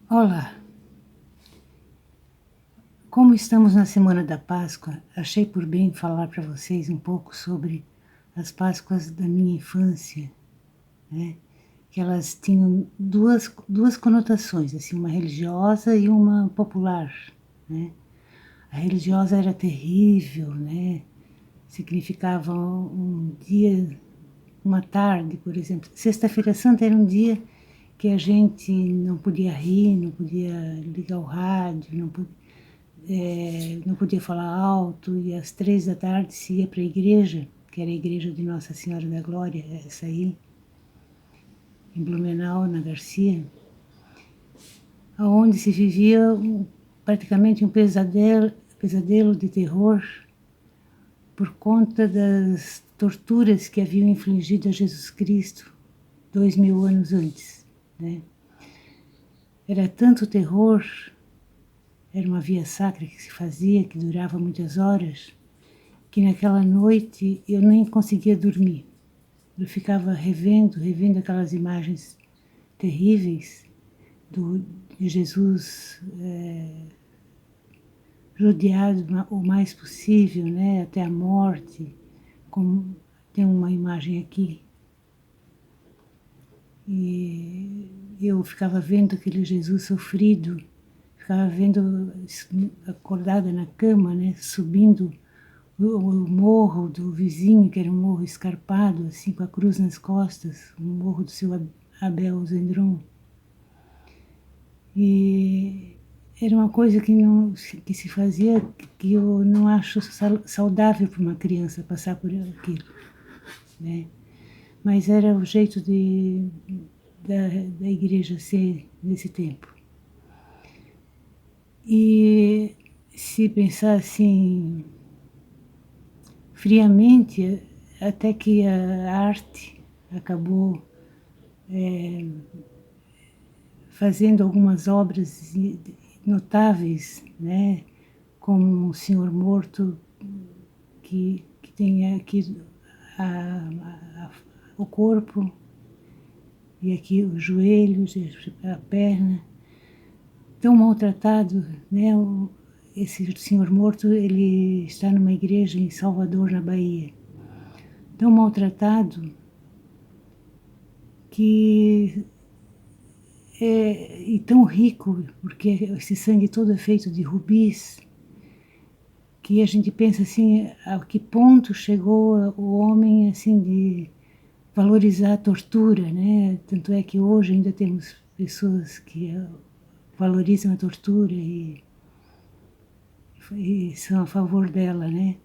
Olá, como estamos na Semana da Páscoa, achei por bem falar para vocês um pouco sobre as Páscoas da minha infância, né? Que elas tinham duas conotações, assim, uma religiosa e uma popular, né? A religiosa era terrível, né? Significava um dia, uma tarde, por exemplo. Sexta-feira Santa era um dia que a gente não podia rir, não podia ligar o rádio, não podia falar alto, e às 3 da tarde se ia para a igreja, que era a igreja de Nossa Senhora da Glória, essa aí, em Blumenau, na Garcia, onde se vivia praticamente um pesadelo de terror por conta das torturas que haviam infligido a Jesus Cristo 2000 anos antes, né? Era tanto terror, era uma via sacra que se fazia, que durava muitas horas, que naquela noite eu nem conseguia dormir. Eu ficava revendo aquelas imagens terríveis de Jesus rodeado o mais possível, né, até a morte. Como tem uma imagem aqui. E eu ficava vendo aquele Jesus sofrido, ficava vendo, acordada na cama, né, subindo o morro do vizinho, que era um morro escarpado, assim, com a cruz nas costas, o morro do seu Abel Zendron. E era uma coisa que se fazia, que eu não acho saudável para uma criança passar por aquilo, né? Mas era o jeito da igreja ser nesse tempo. E se pensar assim, friamente, até que a arte acabou fazendo algumas obras notáveis, né? Como o Senhor Morto, que tem aqui o corpo, e aqui os joelhos, a perna, tão maltratado, né? Esse Senhor Morto, ele está numa igreja em Salvador, na Bahia, tão maltratado que e tão rico, porque esse sangue todo é feito de rubis, que a gente pensa assim, a que ponto chegou o homem, assim, de valorizar a tortura, né? Tanto é que hoje ainda temos pessoas que valorizam a tortura e são a favor dela, né?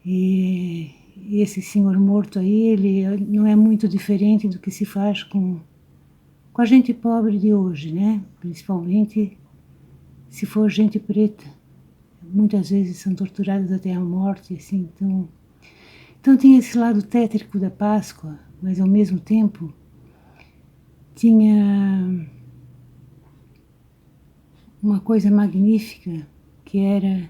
E esse Senhor Morto aí, ele não é muito diferente do que se faz com a gente pobre de hoje, né? Principalmente se for gente preta. Muitas vezes são torturadas até a morte, assim. Então tinha esse lado tétrico da Páscoa, mas ao mesmo tempo tinha uma coisa magnífica, que era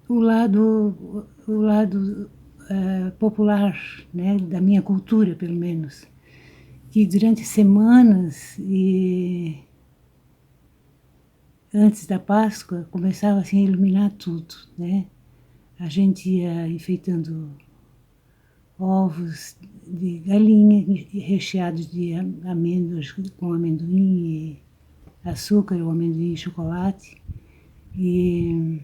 o lado popular, né, da minha cultura, pelo menos, que durante semanas e antes da Páscoa começava assim a iluminar tudo, né? A gente ia enfeitando ovos de galinha recheados de amêndoas com amendoim e açúcar, ou amendoim e chocolate. E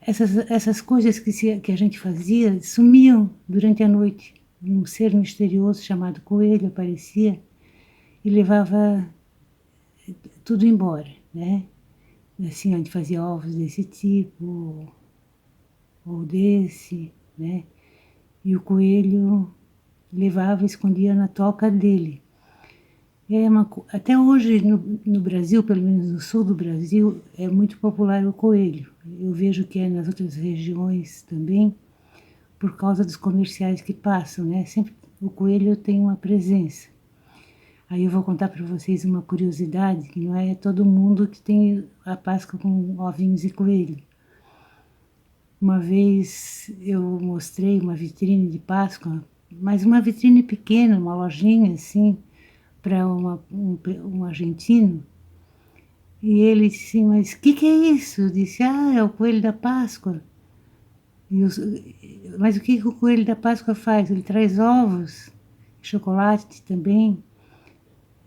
essas coisas que a gente fazia sumiam durante a noite. Um ser misterioso chamado coelho aparecia e levava tudo embora, né? Assim, a gente fazia ovos desse tipo, ou desse, né? E o coelho levava e escondia na toca dele. Até hoje no Brasil, pelo menos no sul do Brasil, é muito popular o coelho. Eu vejo que é nas outras regiões também, por causa dos comerciais que passam, né? Sempre o coelho tem uma presença. Aí eu vou contar para vocês uma curiosidade, que não é todo mundo que tem a Páscoa com ovinhos e coelho. Uma vez eu mostrei uma vitrine de Páscoa mas uma vitrine pequena, uma lojinha assim, para um argentino. E ele disse, mas o que é isso? Eu disse, é o coelho da Páscoa. Mas o que o coelho da Páscoa faz? Ele traz ovos, chocolate também.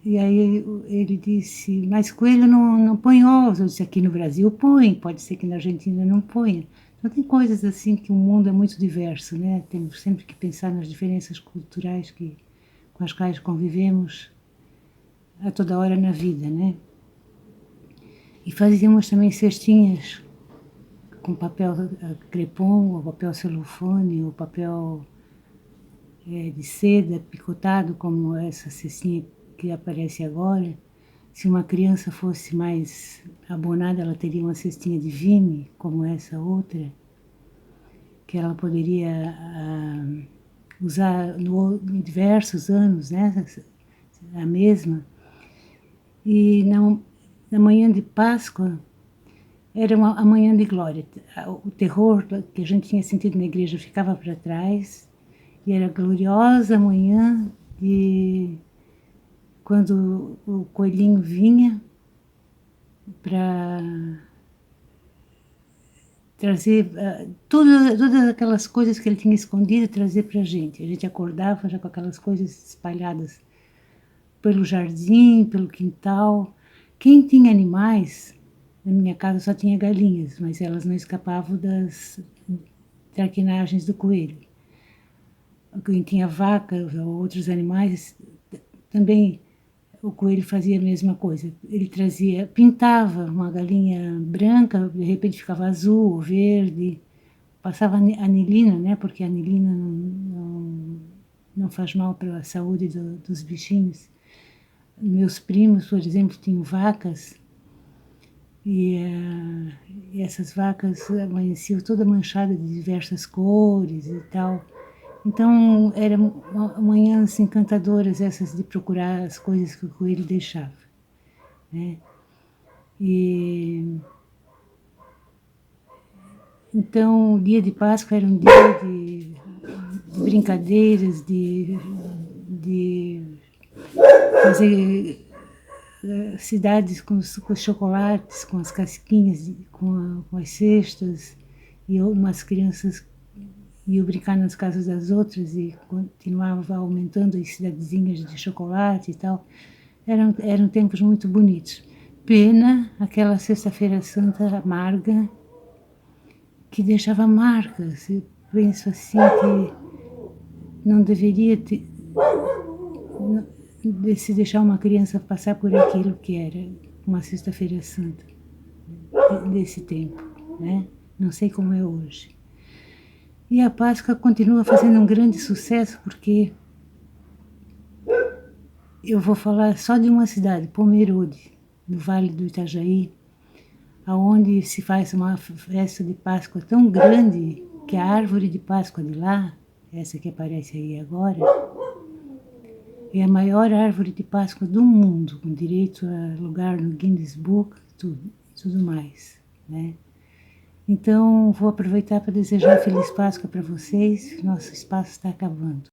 E aí ele disse, mas coelho não põe ovos. Eu disse, aqui no Brasil põe, pode ser que na Argentina não ponha. Então tem coisas assim que o mundo é muito diverso, né? Temos sempre que pensar nas diferenças culturais com as quais convivemos a toda hora na vida, né? E fazíamos também cestinhas com papel crepom, ou papel celofane, ou papel de seda picotado, como essa cestinha que aparece agora. Se uma criança fosse mais abonada, ela teria uma cestinha de vime, como essa outra, que ela poderia usar em diversos anos, né? A mesma. E na manhã de Páscoa, era a manhã de glória. O terror que a gente tinha sentido na igreja ficava para trás, e era a gloriosa manhã de quando o coelhinho vinha para trazer todas aquelas coisas que ele tinha escondido, trazer para a gente. A gente acordava já com aquelas coisas espalhadas pelo jardim, pelo quintal. Quem tinha animais, na minha casa só tinha galinhas, mas elas não escapavam das traquinagens do coelho. Quem tinha vacas ou outros animais, também o coelho fazia a mesma coisa. Ele pintava uma galinha branca, de repente ficava azul ou verde. Passava anilina, né? Porque a anilina não faz mal para a saúde dos bichinhos. Meus primos, por exemplo, tinham vacas e essas vacas amanheciam toda manchada de diversas cores e tal. Então, eram manhãs encantadoras essas de procurar as coisas que o coelho deixava, né? Então, o dia de Páscoa era um dia de brincadeiras, de fazer cidades com os chocolates, com as casquinhas, com as cestas, e umas crianças iam brincar nas casas das outras e continuava aumentando as cidadezinhas de chocolate e tal. Eram tempos muito bonitos. Pena aquela Sexta-feira Santa amarga, que deixava marcas. Eu penso assim que não deveria se deixar uma criança passar por aquilo que era uma Sexta-feira Santa desse tempo, né? Não sei como é hoje. E a Páscoa continua fazendo um grande sucesso porque eu vou falar só de uma cidade, Pomerode, no Vale do Itajaí, aonde se faz uma festa de Páscoa tão grande que a árvore de Páscoa de lá, essa que aparece aí agora, é a maior árvore de Páscoa do mundo, com direito a lugar no Guinness Book, tudo mais, né? Então, vou aproveitar para desejar Feliz Páscoa para vocês. Nosso espaço está acabando.